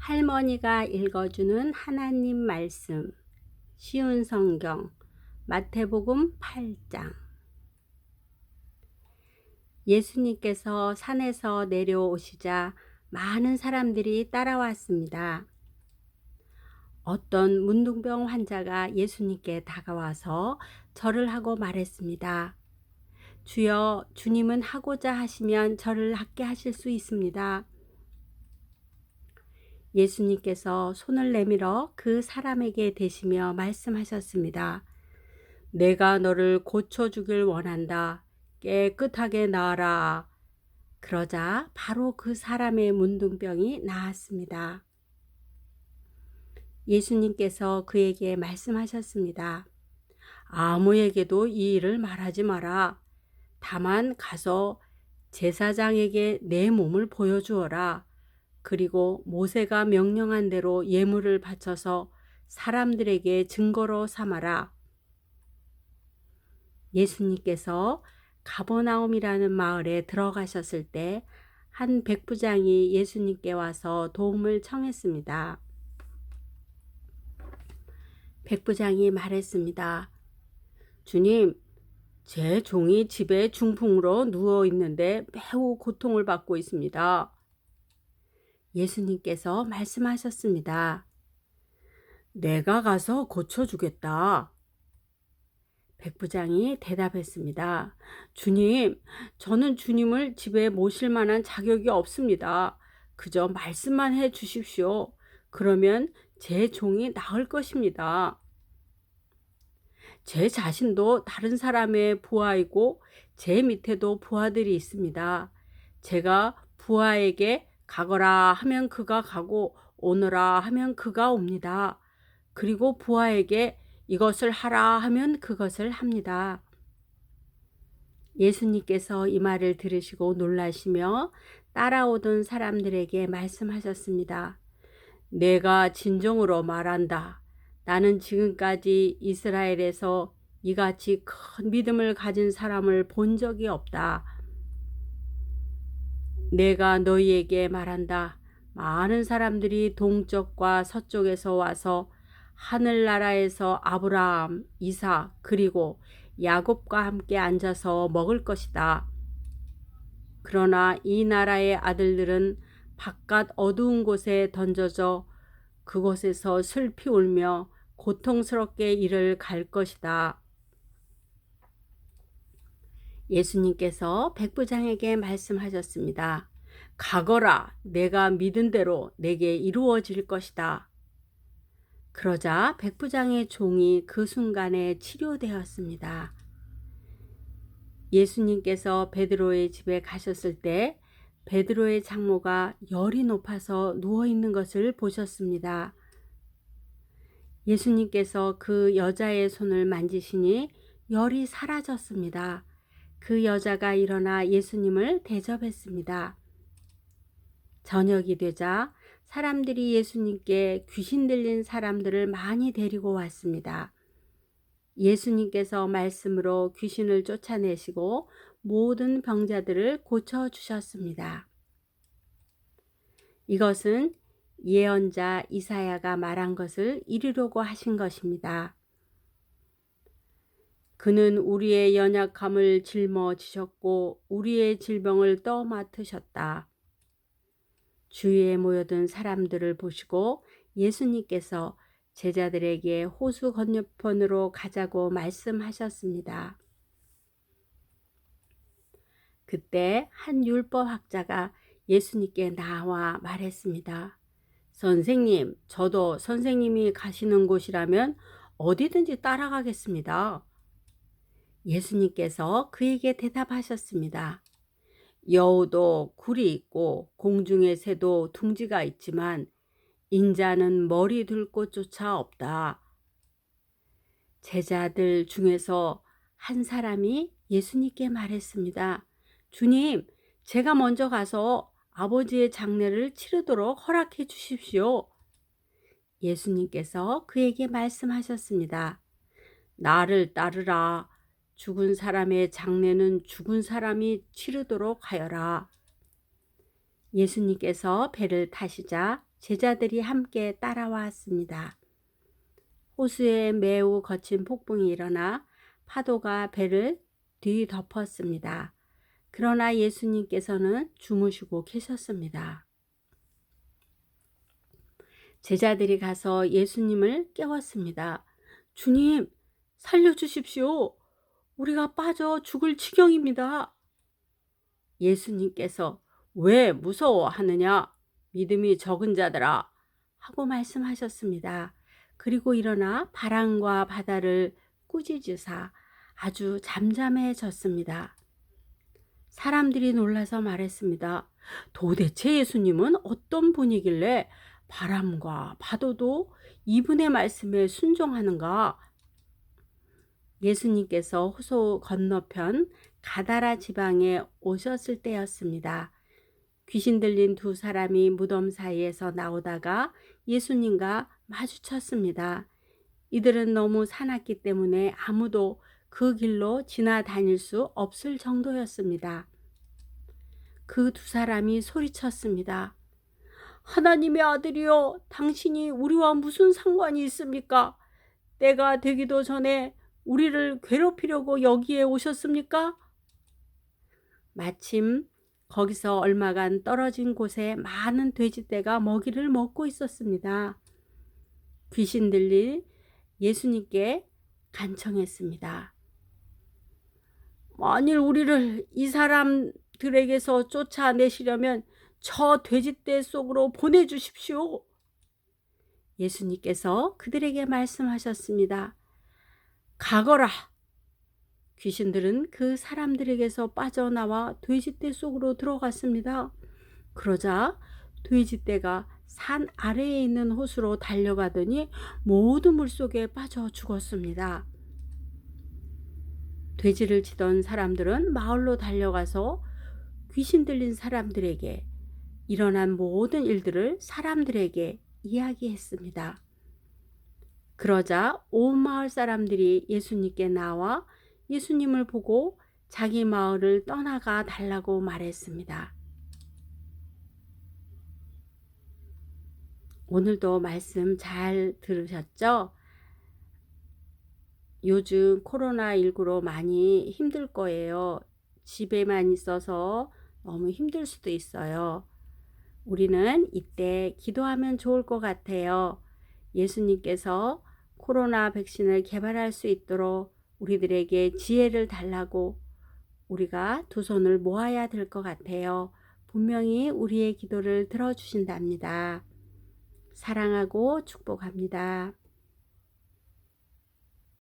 할머니가 읽어주는 하나님 말씀, 쉬운 성경, 마태복음 8장. 예수님께서 산에서 내려오시자 많은 사람들이 따라왔습니다. 어떤 문둥병 환자가 예수님께 다가와서 절을 하고 말했습니다. 주여, 주님은 하고자 하시면 저를 낫게 하실 수 있습니다. 예수님께서 손을 내밀어 그 사람에게 대시며 말씀하셨습니다. 내가 너를 고쳐주길 원한다. 깨끗하게 나아라. 그러자 바로 그 사람의 문둥병이 나았습니다. 예수님께서 그에게 말씀하셨습니다. 아무에게도 이 일을 말하지 마라. 다만 가서 제사장에게 내 몸을 보여주어라. 그리고 모세가 명령한 대로 예물을 바쳐서 사람들에게 증거로 삼아라. 예수님께서 가버나움이라는 마을에 들어가셨을 때 한 백부장이 예수님께 와서 도움을 청했습니다. 백부장이 말했습니다. 주님, 제 종이 집에 중풍으로 누워 있는데 매우 고통을 받고 있습니다. 예수님께서 말씀하셨습니다. 내가 가서 고쳐주겠다. 백부장이 대답했습니다. 주님, 저는 주님을 집에 모실 만한 자격이 없습니다. 그저 말씀만 해 주십시오. 그러면 제 종이 나을 것입니다. 제 자신도 다른 사람의 부하이고 제 밑에도 부하들이 있습니다. 제가 부하에게 가거라 하면 그가 가고 오너라 하면 그가 옵니다. 그리고 부하에게 이것을 하라 하면 그것을 합니다. 예수님께서 이 말을 들으시고 놀라시며 따라오던 사람들에게 말씀하셨습니다. 내가 진정으로 말한다. 나는 지금까지 이스라엘에서 이같이 큰 믿음을 가진 사람을 본 적이 없다. 내가 너희에게 말한다. 많은 사람들이 동쪽과 서쪽에서 와서 하늘나라에서 아브라함, 이삭, 그리고 야곱과 함께 앉아서 먹을 것이다. 그러나 이 나라의 아들들은 바깥 어두운 곳에 던져져 그곳에서 슬피 울며 고통스럽게 이를 갈 것이다. 예수님께서 백부장에게 말씀하셨습니다. 가거라, 내가 믿은 대로 내게 이루어질 것이다. 그러자 백부장의 종이 그 순간에 치료되었습니다. 예수님께서 베드로의 집에 가셨을 때 베드로의 장모가 열이 높아서 누워 있는 것을 보셨습니다. 예수님께서 그 여자의 손을 만지시니 열이 사라졌습니다. 그 여자가 일어나 예수님을 대접했습니다. 저녁이 되자 사람들이 예수님께 귀신 들린 사람들을 많이 데리고 왔습니다. 예수님께서 말씀으로 귀신을 쫓아내시고 모든 병자들을 고쳐주셨습니다. 이것은 예언자 이사야가 말한 것을 이루려고 하신 것입니다. 그는 우리의 연약함을 짊어지셨고 우리의 질병을 떠맡으셨다. 주위에 모여든 사람들을 보시고 예수님께서 제자들에게 호수 건너편으로 가자고 말씀하셨습니다. 그때 한 율법학자가 예수님께 나와 말했습니다. 선생님, 저도 선생님이 가시는 곳이라면 어디든지 따라가겠습니다. 예수님께서 그에게 대답하셨습니다. 여우도 굴이 있고 공중의 새도 둥지가 있지만 인자는 머리 둘 곳조차 없다. 제자들 중에서 한 사람이 예수님께 말했습니다. 주님, 제가 먼저 가서 아버지의 장례를 치르도록 허락해 주십시오. 예수님께서 그에게 말씀하셨습니다. 나를 따르라. 죽은 사람의 장례는 죽은 사람이 치르도록 하여라. 예수님께서 배를 타시자 제자들이 함께 따라왔습니다. 호수에 매우 거친 폭풍이 일어나 파도가 배를 뒤덮었습니다. 그러나 예수님께서는 주무시고 계셨습니다. 제자들이 가서 예수님을 깨웠습니다. 주님, 살려주십시오. 우리가 빠져 죽을 지경입니다. 예수님께서 왜 무서워하느냐? 믿음이 적은 자들아 하고 말씀하셨습니다. 그리고 일어나 바람과 바다를 꾸짖으사 아주 잠잠해졌습니다. 사람들이 놀라서 말했습니다. 도대체 예수님은 어떤 분이길래 바람과 파도도 이분의 말씀에 순종하는가? 예수님께서 호수 건너편 가다라 지방에 오셨을 때였습니다. 귀신 들린 두 사람이 무덤 사이에서 나오다가 예수님과 마주쳤습니다. 이들은 너무 사납기 때문에 아무도 그 길로 지나다닐 수 없을 정도였습니다. 그 두 사람이 소리쳤습니다. 하나님의 아들이여, 당신이 우리와 무슨 상관이 있습니까? 때가 되기도 전에 우리를 괴롭히려고 여기에 오셨습니까? 마침 거기서 얼마간 떨어진 곳에 많은 돼지떼가 먹이를 먹고 있었습니다. 귀신 들린 예수님께 간청했습니다. 만일 우리를 이 사람들에게서 쫓아내시려면 저 돼지떼 속으로 보내주십시오. 예수님께서 그들에게 말씀하셨습니다. 가거라. 귀신들은 그 사람들에게서 빠져나와 돼지떼 속으로 들어갔습니다. 그러자 돼지떼가 산 아래에 있는 호수로 달려가더니 모두 물속에 빠져 죽었습니다. 돼지를 치던 사람들은 마을로 달려가서 귀신 들린 사람들에게 일어난 모든 일들을 사람들에게 이야기했습니다. 그러자 온 마을 사람들이 예수님께 나와 예수님을 보고 자기 마을을 떠나가 달라고 말했습니다. 오늘도 말씀 잘 들으셨죠? 요즘 코로나19로 많이 힘들 거예요. 집에만 있어서 너무 힘들 수도 있어요. 우리는 이때 기도하면 좋을 것 같아요. 예수님께서 코로나 백신을 개발할 수 있도록 우리들에게 지혜를 달라고 우리가 두 손을 모아야 될 것 같아요. 분명히 우리의 기도를 들어주신답니다. 사랑하고 축복합니다.